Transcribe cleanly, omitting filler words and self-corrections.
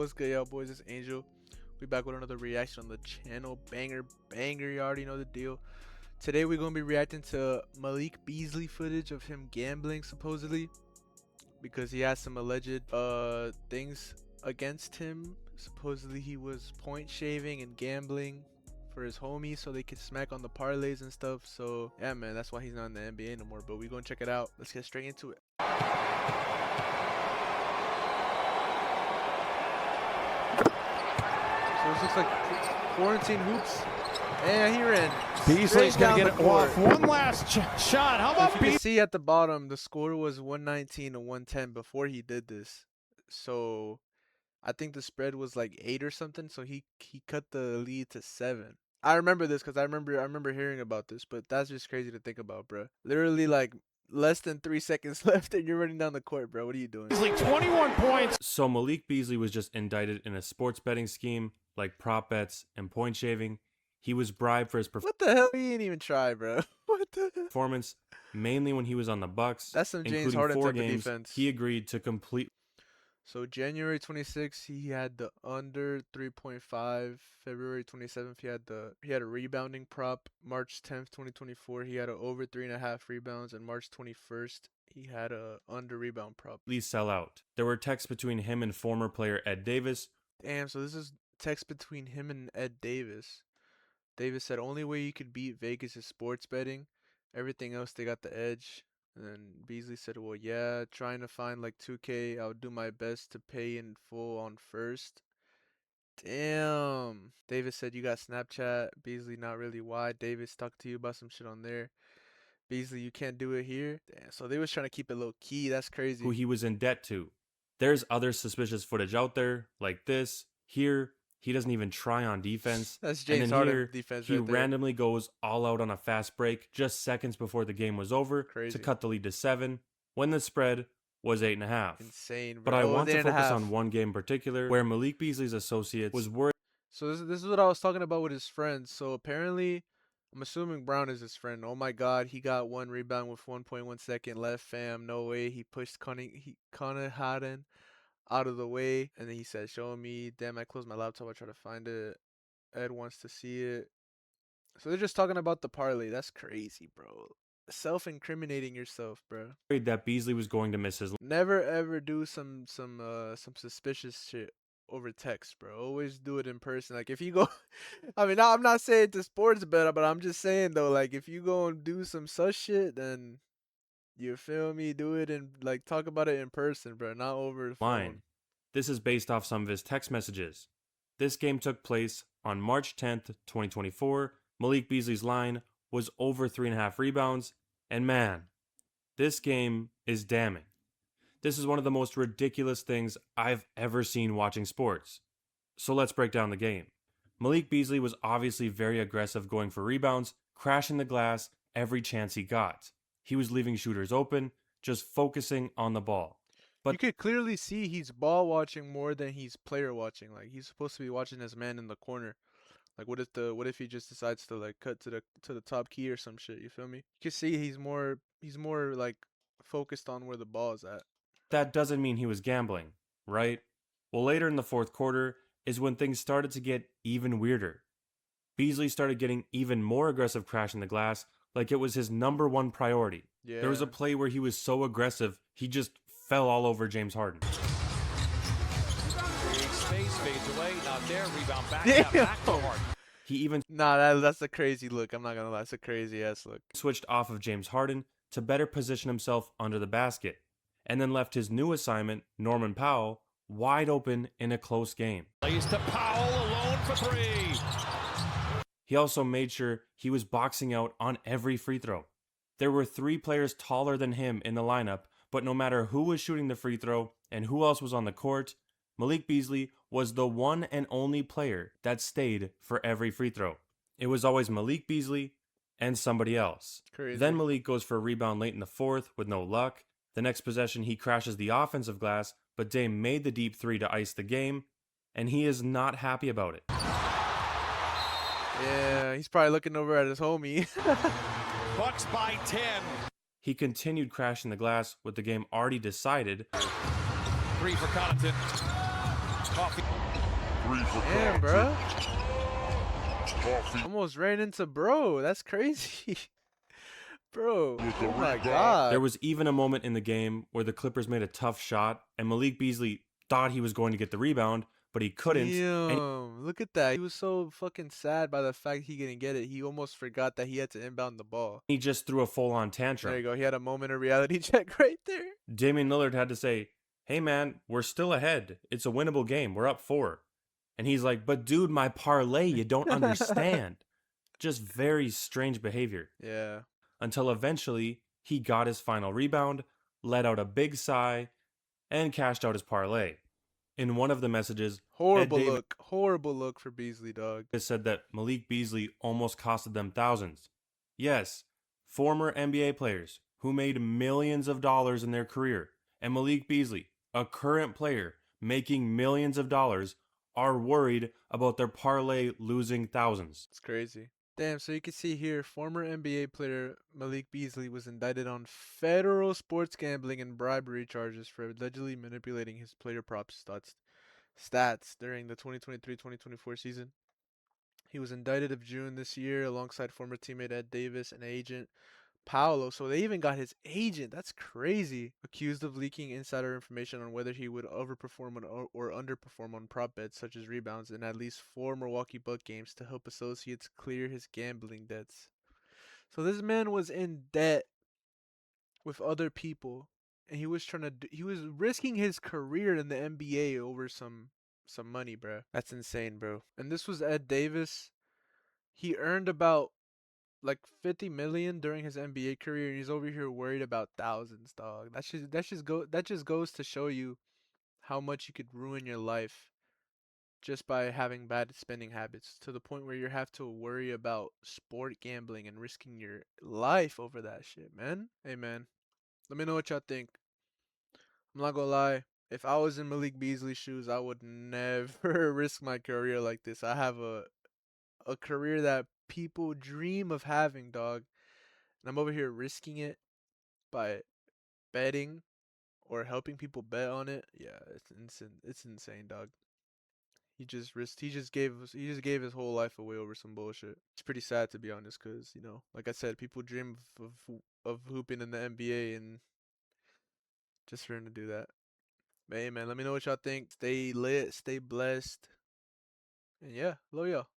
What's good, y'all boys? It's Angel. We back with another reaction on the channel. Banger. You already know the deal. Today we're gonna be reacting to Malik Beasley footage of him gambling supposedly, because he has some alleged things against him. Supposedly he was point shaving and gambling for his homies so they could smack on the parlays and stuff. So yeah, man, that's why he's not in the NBA no more. But we're gonna check it out. Let's get straight into it. So this looks like quarantine hoops. And he ran. Beasley's going to get it off. One last shot. How about Beasley? You can see at the bottom, the score was 119 to 110 before he did this. So I think the spread was like 8 or something. So he cut the lead to 7. I remember this because I remember hearing about this. But that's just crazy to think about, bro. Literally like less than 3 seconds left and you're running down the court, bro. What are you doing? Beasley, 21 points. So Malik Beasley was just indicted in a sports betting scheme like prop bets and point shaving. He was bribed for his What the hell? He didn't even try, bro. What the hell? performance, mainly when he was on the Bucks. That's some James including Harden 4 type of games. defense. He agreed to complete. So January 26th, he had the under 3.5. February 27th, he had a rebounding prop. March 10th, 2024, he had a over 3.5 rebounds, and March 21st, he had a under rebound prop. Sell out. There were texts between him and former player Ed Davis. Damn, so this is text between him and Ed Davis. Davis said, "Only way you could beat Vegas is sports betting. Everything else, they got the edge." And then Beasley said, "Well, yeah, trying to find like 2K. I'll do my best to pay in full on first." Damn. Davis said, "You got Snapchat." Beasley, "Not really. Why?" Davis, "Talk to you about some shit on there." Beasley, "You can't do it here." Damn. So they was trying to keep it low key. That's crazy. Who he was in debt to. There's other suspicious footage out there like this. Here, he doesn't even try on defense. That's James and then Harden here, defense he right there. randomly goes all out on a fast break just seconds before the game was over Crazy. to cut the lead to 7 when the spread was 8.5. Insane, bro. But I want to focus 8.5. on one game in particular where Malik Beasley's associates was worried. So this is what I was talking about with his friends. So apparently, I'm assuming Brown is his friend. Oh my God, he got 1 rebound with 1.1 second left, fam. No way. He pushed Connor Harden out of the way, and then he said, "Show me." Damn, I closed my laptop. I try to find it. Ed wants to see it. So they're just talking about the parlay. That's crazy, bro. Self-incriminating yourself, bro. That Beasley was going to miss his. Never ever do some suspicious shit over text, bro. Always do it in person. Like if you go, I mean, I'm not saying to sports bet, but I'm just saying though, like if you go and do some such shit, then you feel me? Do it and like talk about it in person, bro, not over the phone. This is based off some of his text messages. This game took place on March 10th, 2024. Malik Beasley's line was over 3.5 rebounds, and man, this game is damning. This is one of the most ridiculous things I've ever seen watching sports. So let's break down the game. Malik Beasley was obviously very aggressive going for rebounds, crashing the glass every chance he got. He was leaving shooters open, just focusing on the ball. But you could clearly see he's ball watching more than he's player watching. Like he's supposed to be watching his man in the corner. Like what if he just decides to like cut to the top key or some shit, you feel me? You can see he's more like focused on where the ball is at. That doesn't mean he was gambling, right? Well, later in the fourth quarter is when things started to get even weirder. Beasley started getting even more aggressive crashing the glass, like it was his #1 priority. Yeah. There was a play where he was so aggressive, he just fell all over James Harden. Space fades away, not there. Rebound back to Harden. He even that's a crazy look. I'm not gonna lie, that's a crazy ass look. switched off of James Harden to better position himself under the basket, and then left his new assignment, Norman Powell, wide open in a close game. Plays to Powell, alone for 3. He also made sure he was boxing out on every free throw. There were 3 players taller than him in the lineup, but no matter who was shooting the free throw and who else was on the court, Malik Beasley was the one and only player that stayed for every free throw. It was always Malik Beasley and somebody else. Crazy. Then Malik goes for a rebound late in the fourth with no luck. The next possession, he crashes the offensive glass, but Dame made the deep 3 to ice the game, and he is not happy about it. Yeah, he's probably looking over at his homie. Bucks by 10. He continued crashing the glass with the game already decided. 3 for Connaughton. Coffee. Damn, bro. Almost ran into bro. That's crazy. Bro, oh my God. There was even a moment in the game where the Clippers made a tough shot and Malik Beasley thought he was going to get the rebound, but he couldn't. And Damn, look at that. He was so fucking sad by the fact he didn't get it. He almost forgot that he had to inbound the ball. he just threw a full-on There tantrum. you go. He had a moment of reality check right there. Damian Lillard had to say, "Hey man, we're still ahead. It's a winnable game. We're up 4." And he's like, "But dude, my parlay, you don't understand." Just very strange behavior. Yeah. Until eventually he got his final rebound, let out a big sigh, and cashed out his parlay. In one of the messages, Horrible look for Beasley, dog. It said that Malik Beasley almost costed them thousands. Yes, former NBA players who made millions of dollars in their career, and Malik Beasley, a current player making millions of dollars, are worried about their parlay losing thousands. It's crazy. Damn, so you can see here, former NBA player Malik Beasley was indicted on federal sports gambling and bribery charges for allegedly manipulating his player prop stats during the 2023-2024 season. He was indicted of June this year alongside former teammate Ed Davis and agent Paolo. So they even got his agent. That's crazy. Accused of leaking insider information on whether he would overperform or underperform on prop bets such as rebounds in at least 4 Milwaukee Buck games to help associates clear his gambling debts. So this man was in debt with other people, and he was he was risking his career in the NBA over some money, bro. That's insane, bro. And this was Ed Davis. He earned about like 50 million during his NBA career, and he's over here worried about thousands, dog. That just goes to show you how much you could ruin your life just by having bad spending habits, to the point where you have to worry about sport gambling and risking your life over that shit, man. Hey, man, let me know what y'all think. I'm not gonna lie. If I was in Malik Beasley's shoes, I would never risk my career like this. I have a career that people dream of having, dog. And I'm over here risking it by betting or helping people bet on it. Yeah, it's insane. It's insane, dog. He just gave his whole life away over some bullshit. It's pretty sad, to be honest, cuz, you know, like I said, people dream of hooping in the NBA, and just for him to do that. But hey, man, let me know what y'all think. Stay lit, stay blessed. And yeah, love y'all.